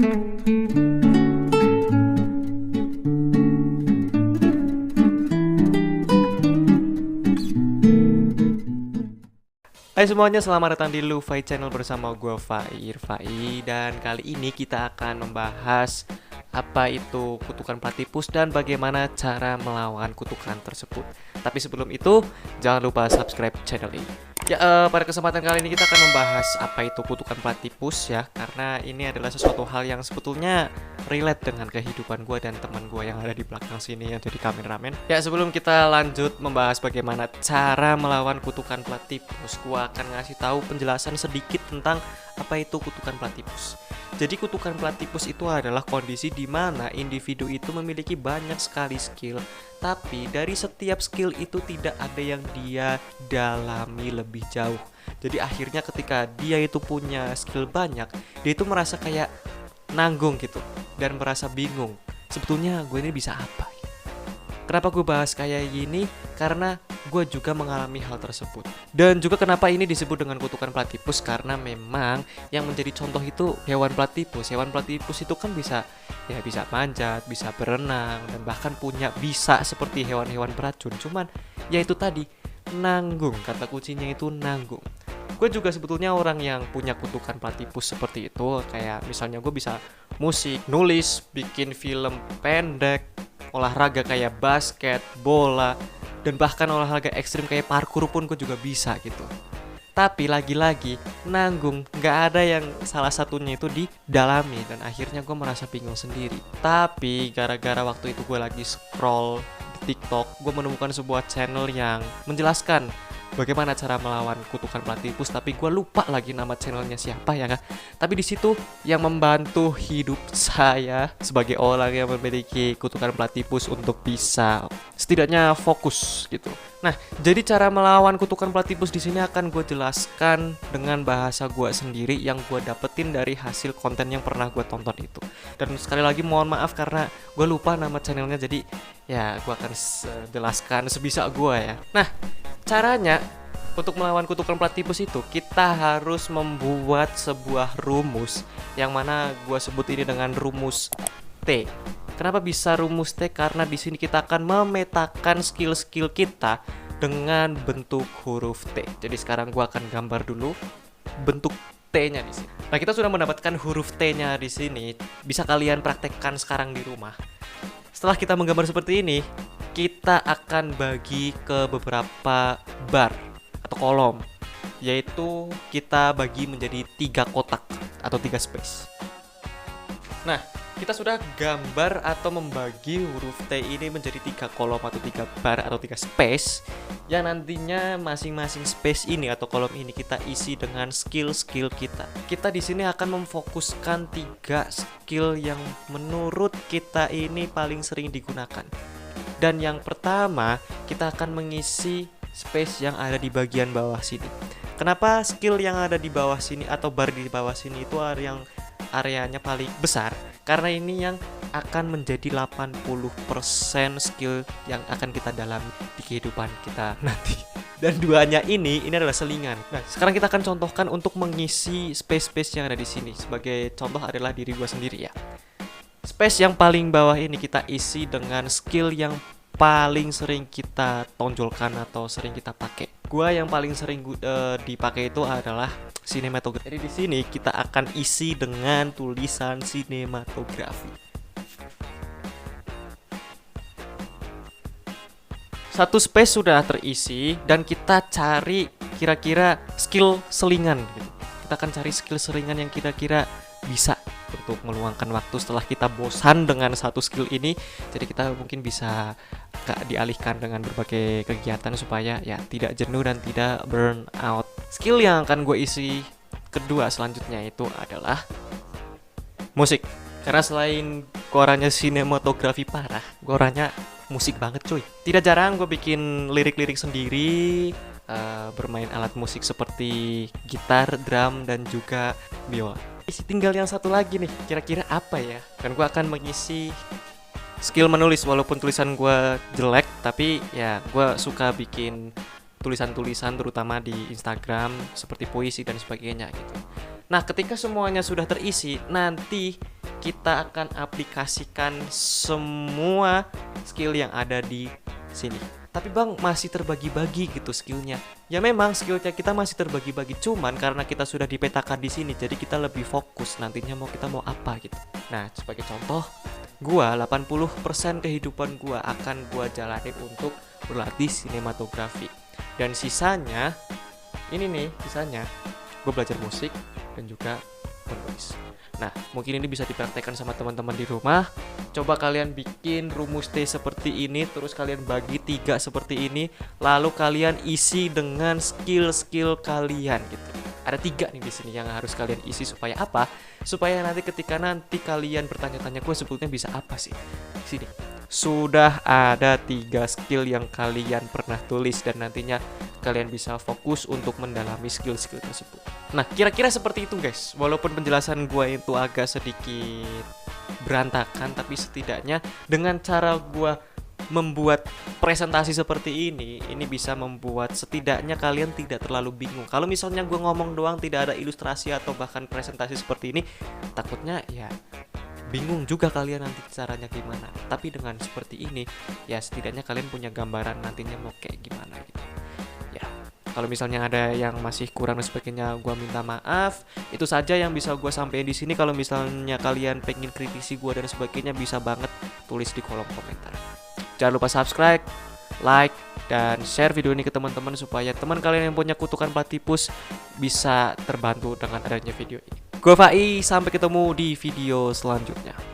Hai semuanya, selamat datang di Lufai Channel bersama gue Fai. Dan kali ini kita akan membahas apa itu kutukan platypus dan bagaimana cara melawan kutukan tersebut. Tapi sebelum itu, jangan lupa subscribe channel ini. Pada kesempatan kali ini kita akan membahas apa itu kutukan platypus ya, karena ini adalah sesuatu hal yang sebetulnya relate dengan kehidupan gue dan teman gue yang ada di belakang sini yang jadi kameramen. Ya, sebelum kita lanjut membahas bagaimana cara melawan kutukan platypus, gue akan ngasih tahu penjelasan sedikit tentang apa itu kutukan platypus. Jadi kutukan platypus itu adalah kondisi di mana individu itu memiliki banyak sekali skill, tapi dari setiap skill itu tidak ada yang dia dalami lebih jauh. Jadi akhirnya ketika dia itu punya skill banyak, dia itu merasa kayak nanggung gitu dan merasa bingung. Sebetulnya gue ini bisa apa? Kenapa gue bahas kayak gini? Karena gue juga mengalami hal tersebut. Dan juga kenapa ini disebut dengan kutukan platypus, karena memang yang menjadi contoh itu hewan platypus. Hewan platypus itu kan bisa manjat, bisa berenang, dan bahkan punya bisa seperti hewan-hewan beracun. Cuman ya itu tadi, nanggung. Kata kuncinya itu nanggung. Gue juga sebetulnya orang yang punya kutukan platypus seperti itu. Kayak misalnya gue bisa musik, nulis, bikin film pendek, olahraga kayak basket, bola, dan bahkan olahraga ekstrim kayak parkour pun gue juga bisa gitu. Tapi lagi-lagi nanggung, gak ada yang salah satunya itu didalami, dan akhirnya gue merasa bingung sendiri. Tapi gara-gara waktu itu gue lagi scroll di TikTok, gue menemukan sebuah channel yang menjelaskan bagaimana cara melawan kutukan platypus, tapi gue lupa lagi nama channelnya siapa ya kan. Tapi di situ yang membantu hidup saya sebagai orang yang memiliki kutukan platypus untuk bisa setidaknya fokus gitu. Nah, jadi cara melawan kutukan platypus di sini akan gue jelaskan dengan bahasa gue sendiri yang gue dapetin dari hasil konten yang pernah gue tonton itu. Dan sekali lagi mohon maaf karena gue lupa nama channelnya, jadi ya gue akan jelaskan sebisa gue ya. Nah, caranya untuk melawan kutukan platypus itu kita harus membuat sebuah rumus yang mana gue sebut ini dengan rumus T. Kenapa bisa rumus T? Karena di sini kita akan memetakan skill-skill kita dengan bentuk huruf T. Jadi sekarang gue akan gambar dulu bentuk T-nya di sini. Nah, kita sudah mendapatkan huruf T-nya di sini. Bisa kalian praktekkan sekarang di rumah. Setelah kita menggambar seperti ini, kita akan bagi ke beberapa bar atau kolom, yaitu kita bagi menjadi 3 kotak atau 3 space. Nah, kita sudah gambar atau membagi huruf T ini menjadi 3 kolom atau 3 bar atau 3 space, yang nantinya masing-masing space ini atau kolom ini kita isi dengan skill-skill kita. Kita di sini akan memfokuskan 3 skill yang menurut kita ini paling sering digunakan. Dan yang pertama, kita akan mengisi space yang ada di bagian bawah sini. Kenapa skill yang ada di bawah sini atau bar di bawah sini itu yang areanya paling besar? Karena ini yang akan menjadi 80% skill yang akan kita dalami di kehidupan kita nanti. Dan duanya ini adalah selingan. Nah, sekarang kita akan contohkan untuk mengisi space-space yang ada di sini. Sebagai contoh adalah diri gue sendiri ya. Space yang paling bawah ini kita isi dengan skill yang paling sering kita tonjolkan atau sering kita pakai. Gua yang paling sering dipakai itu adalah sinematografi. Jadi di sini kita akan isi dengan tulisan sinematografi. Satu space sudah terisi dan kita cari kira-kira skill selingan gitu. Kita akan cari skill selingan yang kira-kira bisa untuk meluangkan waktu setelah kita bosan dengan satu skill ini. Jadi kita mungkin bisa dialihkan dengan berbagai kegiatan supaya ya tidak jenuh dan tidak burn out. Skill yang akan gue isi kedua selanjutnya itu adalah musik. Karena selain gue orangnya sinematografi parah, gue orangnya musik banget cuy. Tidak jarang gue bikin lirik-lirik sendiri, bermain alat musik seperti gitar, drum, dan juga biola. Tinggal yang satu lagi nih, kira-kira apa ya? Dan gue akan mengisi skill menulis, walaupun tulisan gue jelek, tapi ya gue suka bikin tulisan-tulisan terutama di Instagram seperti puisi dan sebagainya gitu. Nah, ketika semuanya sudah terisi, nanti kita akan aplikasikan semua skill yang ada di sini. Tapi bang, masih terbagi-bagi gitu skillnya. Ya memang skillnya kita masih terbagi-bagi, cuman karena kita sudah dipetakan di sini, jadi kita lebih fokus nantinya kita mau apa gitu. Nah, sebagai contoh, gua 80% kehidupan gua akan gua jalani untuk berlatih sinematografi. Dan sisanya, ini nih sisanya, gua belajar musik dan juga menulis. Nah, mungkin ini bisa dipraktekkan sama teman-teman di rumah. Coba kalian bikin rumus T seperti ini, terus kalian bagi 3 seperti ini, lalu kalian isi dengan skill-skill kalian gitu. Ada 3 nih di sini yang harus kalian isi supaya apa? Supaya nanti ketika nanti kalian bertanya-tanya, gue sebetulnya bisa apa sih? Sini. Sudah ada 3 skill yang kalian pernah tulis dan nantinya kalian bisa fokus untuk mendalami skill-skill tersebut. Nah, kira-kira seperti itu guys. Walaupun penjelasan gue itu agak sedikit berantakan, tapi setidaknya dengan cara gue membuat presentasi seperti ini bisa membuat setidaknya kalian tidak terlalu bingung. Kalau misalnya gue ngomong doang tidak ada ilustrasi atau bahkan presentasi seperti ini, takutnya ya bingung juga kalian nanti caranya gimana. Tapi dengan seperti ini ya setidaknya kalian punya gambaran nantinya mau kayak gimana gitu. Ya, kalau misalnya ada yang masih kurang dan sebagainya, gue minta maaf. Itu saja yang bisa gue sampaikan di sini. Kalau misalnya kalian pengen kritisi gue dan sebagainya, bisa banget tulis di kolom komentar. Jangan lupa subscribe, like, dan share video ini ke teman-teman supaya teman kalian yang punya kutukan platypus bisa terbantu dengan adanya video ini. Gue Fai, sampai ketemu di video selanjutnya.